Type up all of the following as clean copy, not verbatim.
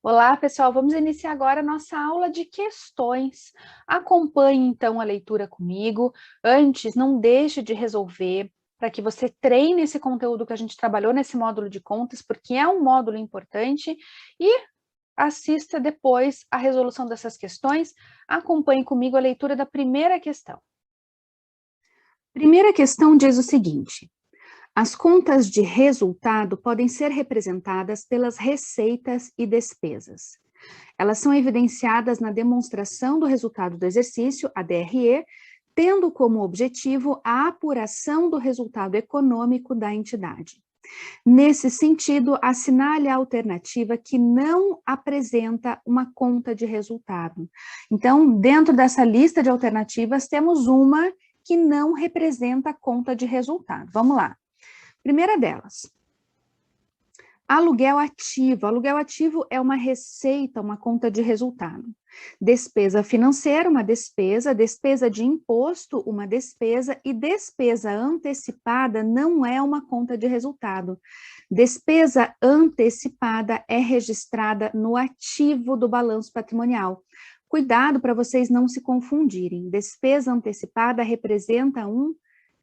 Olá, pessoal, vamos iniciar agora a nossa aula de questões. Acompanhe, então, a leitura comigo. Antes, não deixe de resolver para que você treine esse conteúdo que a gente trabalhou nesse módulo de contas, porque é um módulo importante, e assista depois a resolução dessas questões. Acompanhe comigo a leitura da primeira questão. Primeira questão diz o seguinte: as contas de resultado podem ser representadas pelas receitas e despesas. Elas são evidenciadas na demonstração do resultado do exercício, a DRE, tendo como objetivo a apuração do resultado econômico da entidade. Nesse sentido, assinale a alternativa que não apresenta uma conta de resultado. Então, dentro dessa lista de alternativas, temos uma que não representa a conta de resultado. Vamos lá. Primeira delas, aluguel ativo. Aluguel ativo é uma receita, uma conta de resultado. Despesa financeira, uma despesa. Despesa de imposto, uma despesa. E despesa antecipada não é uma conta de resultado. Despesa antecipada é registrada no ativo do balanço patrimonial. Cuidado para vocês não se confundirem. Despesa antecipada representa um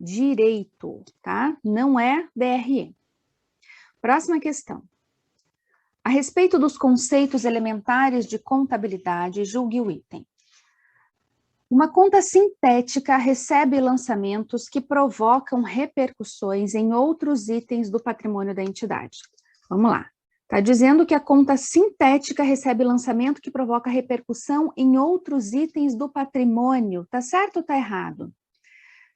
direito, tá? Não é DRE. Próxima questão. A respeito dos conceitos elementares de contabilidade, julgue o item. Uma conta sintética recebe lançamentos que provocam repercussões em outros itens do patrimônio da entidade. Vamos lá. Está dizendo que a conta sintética recebe lançamento que provoca repercussão em outros itens do patrimônio. Tá certo ou tá errado?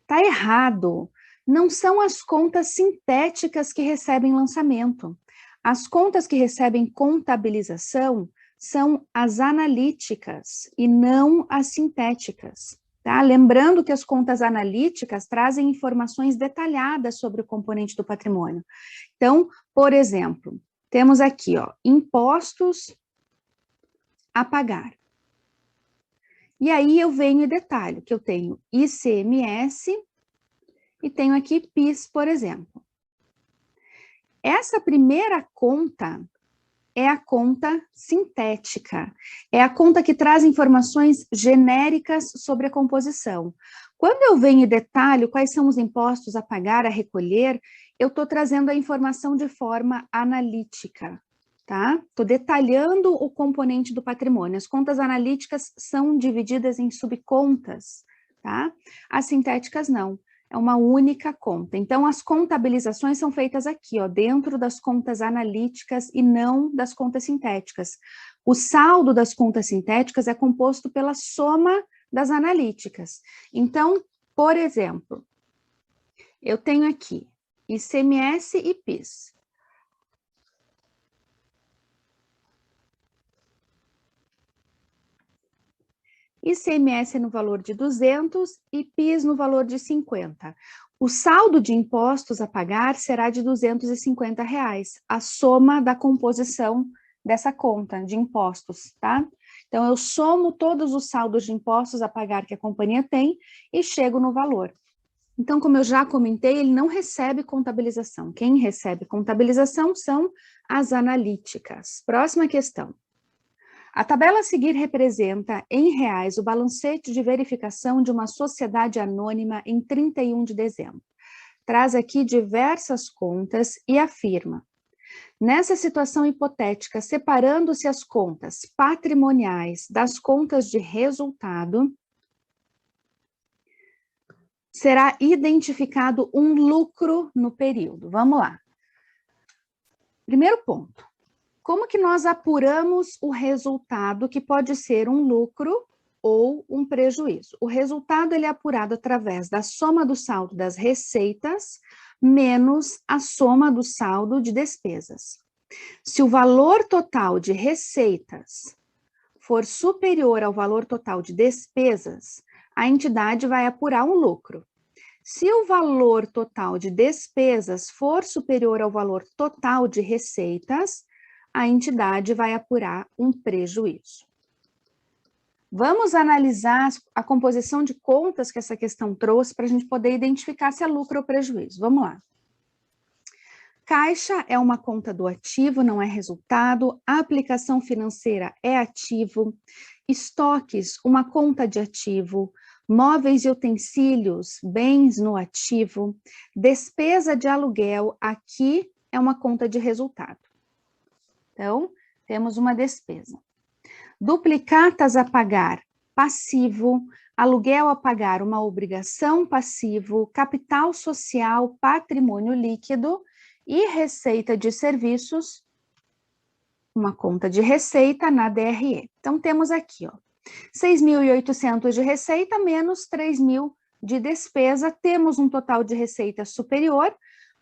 Tá errado. Não são as contas sintéticas que recebem lançamento. As contas que recebem contabilização são as analíticas e não as sintéticas, tá? Lembrando que as contas analíticas trazem informações detalhadas sobre o componente do patrimônio. Então, por exemplo, temos aqui, ó, impostos a pagar. E aí eu venho e detalho que eu tenho ICMS e tenho aqui PIS, por exemplo. Essa primeira conta é a conta sintética. É a conta que traz informações genéricas sobre a composição. Quando eu venho e detalho quais são os impostos a pagar, a recolher, eu estou trazendo a informação de forma analítica, tá? Estou detalhando o componente do patrimônio. As contas analíticas são divididas em subcontas, tá? As sintéticas não. É uma única conta. Então, as contabilizações são feitas aqui, ó, dentro das contas analíticas e não das contas sintéticas. O saldo das contas sintéticas é composto pela soma das analíticas. Então, por exemplo, eu tenho aqui ICMS e PIS. ICMS no valor de 200 e PIS no valor de 50. O saldo de impostos a pagar será de R$250, a soma da composição dessa conta de impostos, tá? Então, eu somo todos os saldos de impostos a pagar que a companhia tem e chego no valor. Então, como eu já comentei, ele não recebe contabilização. Quem recebe contabilização são as analíticas. Próxima questão. A tabela a seguir representa, em reais, o balancete de verificação de uma sociedade anônima em 31 de dezembro. Traz aqui diversas contas e afirma: nessa situação hipotética, separando-se as contas patrimoniais das contas de resultado, será identificado um lucro no período. Vamos lá. Primeiro ponto. Como que nós apuramos o resultado, que pode ser um lucro ou um prejuízo? O resultado ele é apurado através da soma do saldo das receitas menos a soma do saldo de despesas. Se o valor total de receitas for superior ao valor total de despesas, a entidade vai apurar um lucro. Se o valor total de despesas for superior ao valor total de receitas, a entidade vai apurar um prejuízo. Vamos analisar a composição de contas que essa questão trouxe para a gente poder identificar se é lucro ou prejuízo. Vamos lá. Caixa é uma conta do ativo, não é resultado. A aplicação financeira é ativo. Estoques, uma conta de ativo. Móveis e utensílios, bens no ativo. Despesa de aluguel, aqui é uma conta de resultado. Então, temos uma despesa. Duplicatas a pagar, passivo. Aluguel a pagar, uma obrigação, passivo. Capital social, patrimônio líquido. E receita de serviços, uma conta de receita na DRE. Então, temos aqui, ó, 6.800 de receita menos 3.000 de despesa, temos um total de receita superior,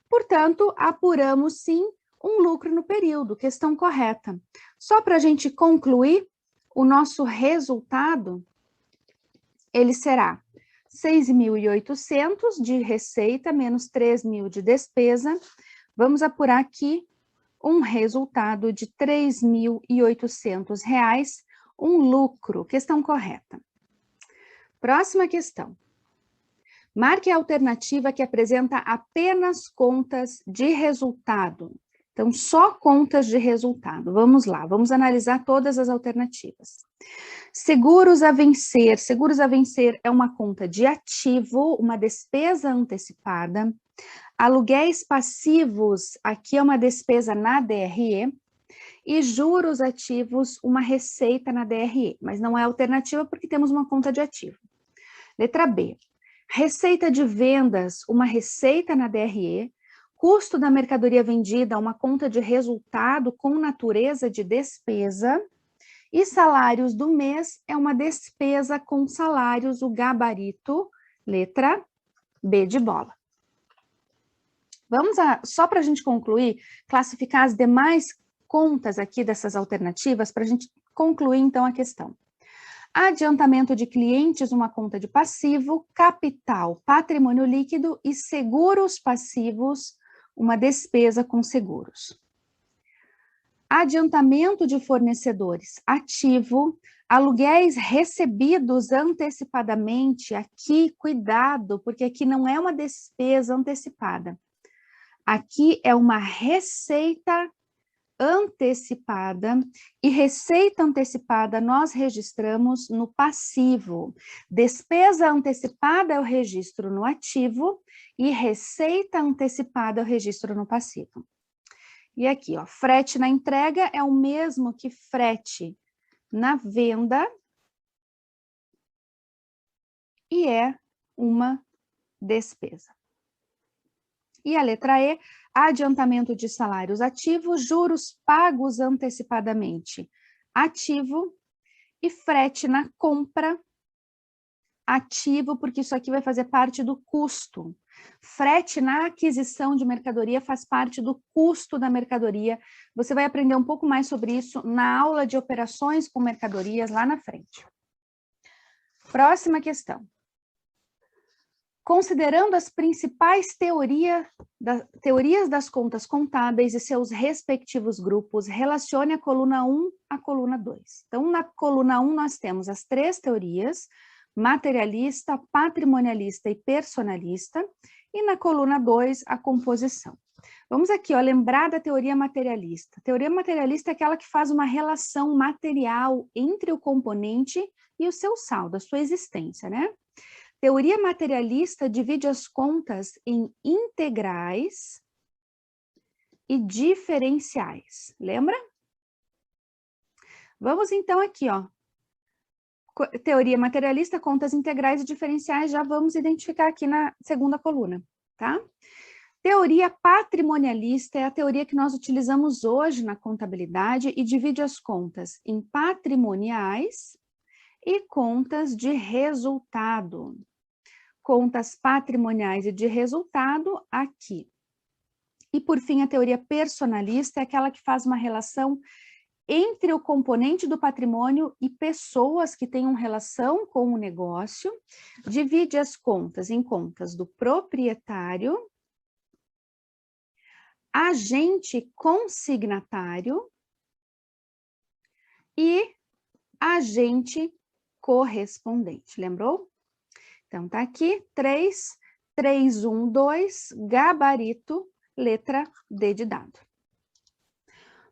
portanto, apuramos sim um lucro no período, questão correta. Só para a gente concluir, o nosso resultado, ele será 6.800 de receita menos 3.000 de despesa. Vamos apurar aqui um resultado de R$ 3.800, um lucro, questão correta. Próxima questão. Marque a alternativa que apresenta apenas contas de resultado. Então, só contas de resultado. Vamos lá, vamos analisar todas as alternativas. Seguros a vencer. Seguros a vencer é uma conta de ativo, uma despesa antecipada. Aluguéis passivos, aqui é uma despesa na DRE, e juros ativos, uma receita na DRE, mas não é alternativa porque temos uma conta de ativo. Letra B, receita de vendas, uma receita na DRE, custo da mercadoria vendida, uma conta de resultado com natureza de despesa, e salários do mês é uma despesa com salários, o gabarito, letra B de bola. Vamos só para a gente concluir, classificar as demais contas aqui dessas alternativas, para a gente concluir então a questão. Adiantamento de clientes, uma conta de passivo, capital, patrimônio líquido e seguros passivos, uma despesa com seguros. Adiantamento de fornecedores, ativo, aluguéis recebidos antecipadamente, aqui cuidado, porque aqui não é uma despesa antecipada. Aqui é uma receita antecipada, e receita antecipada nós registramos no passivo. Despesa antecipada eu registro no ativo, e receita antecipada eu registro no passivo. E aqui, ó, frete na entrega é o mesmo que frete na venda, e é uma despesa. E a letra E, adiantamento de salários ativos, juros pagos antecipadamente, ativo, e frete na compra, ativo, porque isso aqui vai fazer parte do custo. Frete na aquisição de mercadoria faz parte do custo da mercadoria. Você vai aprender um pouco mais sobre isso na aula de operações com mercadorias lá na frente. Próxima questão. Considerando as principais teorias das contas contábeis e seus respectivos grupos, relacione a coluna 1 à coluna 2. Então, na coluna 1 nós temos as três teorias, materialista, patrimonialista e personalista, e na coluna 2 a composição. Vamos aqui, ó, lembrar da teoria materialista. A teoria materialista é aquela que faz uma relação material entre o componente e o seu saldo, a sua existência, né? Teoria materialista divide as contas em integrais e diferenciais. Lembra? Vamos então aqui, ó. Teoria materialista, contas integrais e diferenciais, já vamos identificar aqui na segunda coluna, tá? Teoria patrimonialista é a teoria que nós utilizamos hoje na contabilidade e divide as contas em patrimoniais e contas de resultado. Contas patrimoniais e de resultado aqui. E, por fim, a teoria personalista é aquela que faz uma relação entre o componente do patrimônio e pessoas que tenham relação com o negócio, divide as contas em contas do proprietário, agente consignatário e agente correspondente. Lembrou? Então, tá aqui, 3, 3, 1, 2, gabarito, letra D de dado.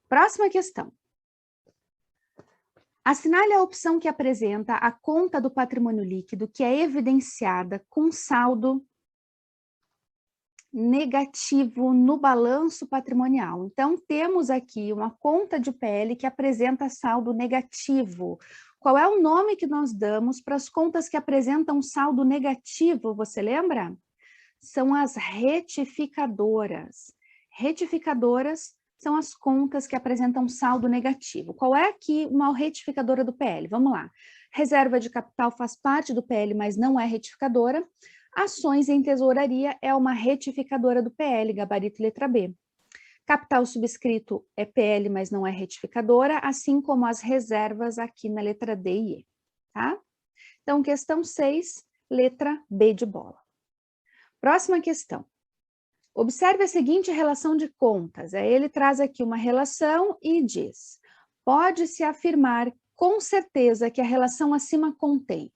Próxima questão. Assinale a opção que apresenta a conta do patrimônio líquido que é evidenciada com saldo negativo no balanço patrimonial. Então, temos aqui uma conta de PL que apresenta saldo negativo. Qual é o nome que nós damos para as contas que apresentam saldo negativo, você lembra? São as retificadoras. Retificadoras são as contas que apresentam saldo negativo. Qual é aqui uma retificadora do PL? Vamos lá. Reserva de capital faz parte do PL, mas não é retificadora. Ações em tesouraria é uma retificadora do PL, gabarito letra B. Capital subscrito é PL, mas não é retificadora, assim como as reservas aqui na letra D e E, tá? Então, questão 6, letra B de bola. Próxima questão. Observe a seguinte relação de contas. Ele traz aqui uma relação e diz: pode-se afirmar com certeza que a relação acima contém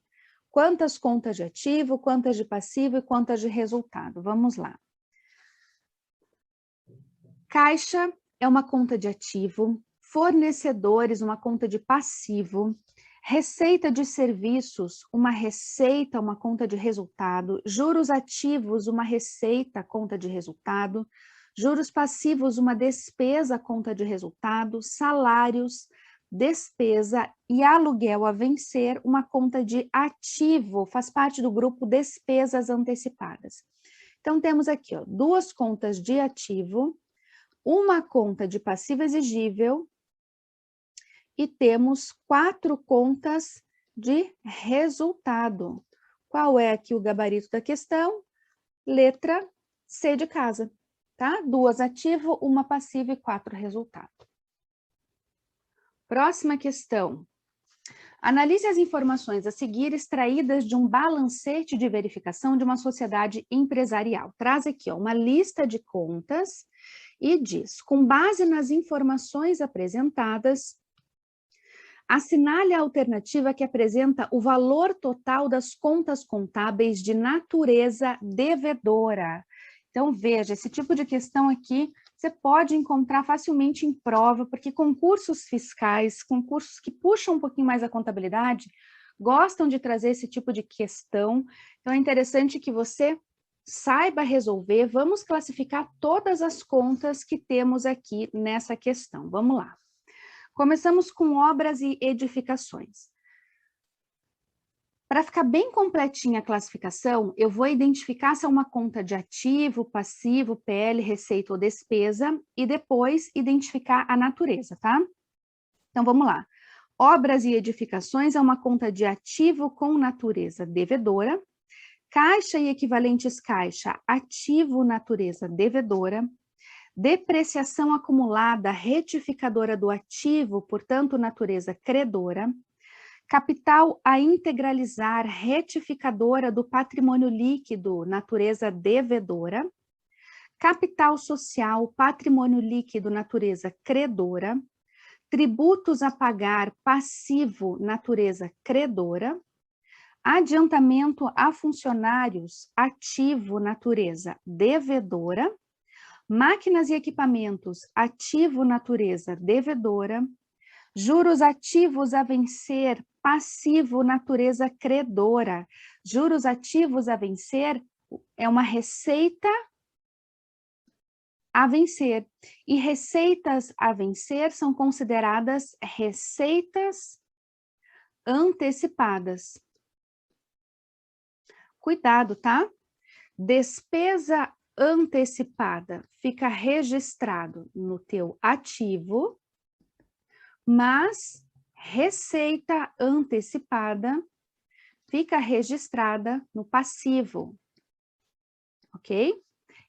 quantas contas de ativo, quantas de passivo e quantas de resultado. Vamos lá. Caixa é uma conta de ativo, fornecedores, uma conta de passivo, receita de serviços, uma receita, uma conta de resultado, juros ativos, uma receita, conta de resultado, juros passivos, uma despesa, conta de resultado, salários, despesa e aluguel a vencer, uma conta de ativo, faz parte do grupo despesas antecipadas. Então, temos aqui, ó, duas contas de ativo, uma conta de passivo exigível, e temos 4 contas de resultado. Qual é aqui o gabarito da questão? Letra C de casa, tá? 2 ativo, 1 passivo e 4 resultado. Próxima questão. Analise as informações a seguir extraídas de um balancete de verificação de uma sociedade empresarial. Traz aqui, ó, uma lista de contas e diz, com base nas informações apresentadas, assinale a alternativa que apresenta o valor total das contas contábeis de natureza devedora. Então, veja, esse tipo de questão aqui você pode encontrar facilmente em prova, porque concursos fiscais, concursos que puxam um pouquinho mais a contabilidade, gostam de trazer esse tipo de questão. Então, é interessante que você saiba resolver. Vamos classificar todas as contas que temos aqui nessa questão. Vamos lá. Começamos com obras e edificações. Para ficar bem completinha a classificação, eu vou identificar se é uma conta de ativo, passivo, PL, receita ou despesa, e depois identificar a natureza, tá? Então, vamos lá. Obras e edificações é uma conta de ativo com natureza devedora. Caixa e equivalentes caixa, ativo, natureza devedora. Depreciação acumulada, retificadora do ativo, portanto, natureza credora. Capital a integralizar, retificadora do patrimônio líquido, natureza devedora. Capital social, patrimônio líquido, natureza credora. Tributos a pagar, passivo, natureza credora. Adiantamento a funcionários, ativo, natureza devedora. Máquinas e equipamentos, ativo, natureza devedora. Juros ativos a vencer, passivo, natureza credora. Juros ativos a vencer é uma receita a vencer. E receitas a vencer são consideradas receitas antecipadas. Cuidado, tá? Despesa antecipada fica registrado no teu ativo, mas receita antecipada fica registrada no passivo, ok?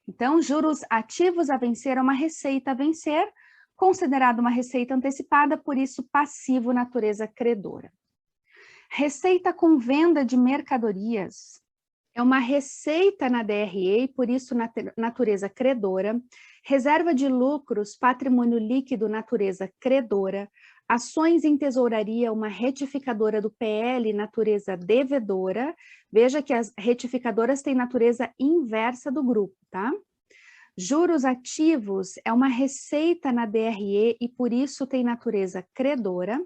Então, juros ativos a vencer é uma receita a vencer, considerado uma receita antecipada, por isso passivo, natureza credora. Receita com venda de mercadorias é uma receita na DRE, por isso natureza credora. Reserva de lucros, patrimônio líquido, natureza credora. Ações em tesouraria, uma retificadora do PL, natureza devedora. Veja que as retificadoras têm natureza inversa do grupo, tá? Juros ativos é uma receita na DRE e por isso tem natureza credora.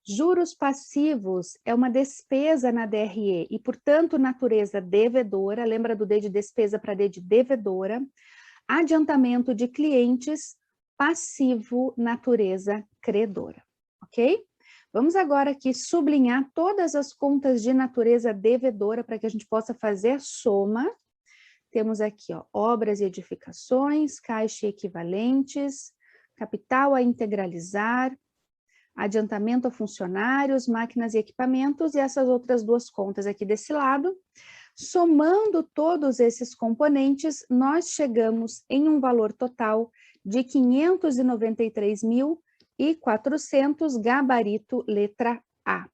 Juros passivos é uma despesa na DRE e, portanto, natureza devedora. Lembra do D de despesa para D de devedora. Adiantamento de clientes, passivo, natureza credora, ok? Vamos agora aqui sublinhar todas as contas de natureza devedora para que a gente possa fazer soma. Temos aqui, ó, obras e edificações, caixa e equivalentes, capital a integralizar, adiantamento a funcionários, máquinas e equipamentos, e essas outras duas contas aqui desse lado. Somando todos esses componentes, nós chegamos em um valor total de 593.400, gabarito letra A.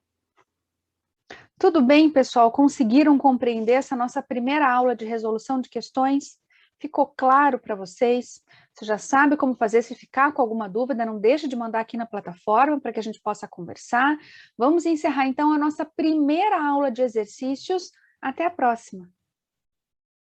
Tudo bem, pessoal? Conseguiram compreender essa nossa primeira aula de resolução de questões? Ficou claro para vocês? Você já sabe como fazer. Se ficar com alguma dúvida, não deixe de mandar aqui na plataforma para que a gente possa conversar. Vamos encerrar, então, a nossa primeira aula de exercícios. Até a próxima!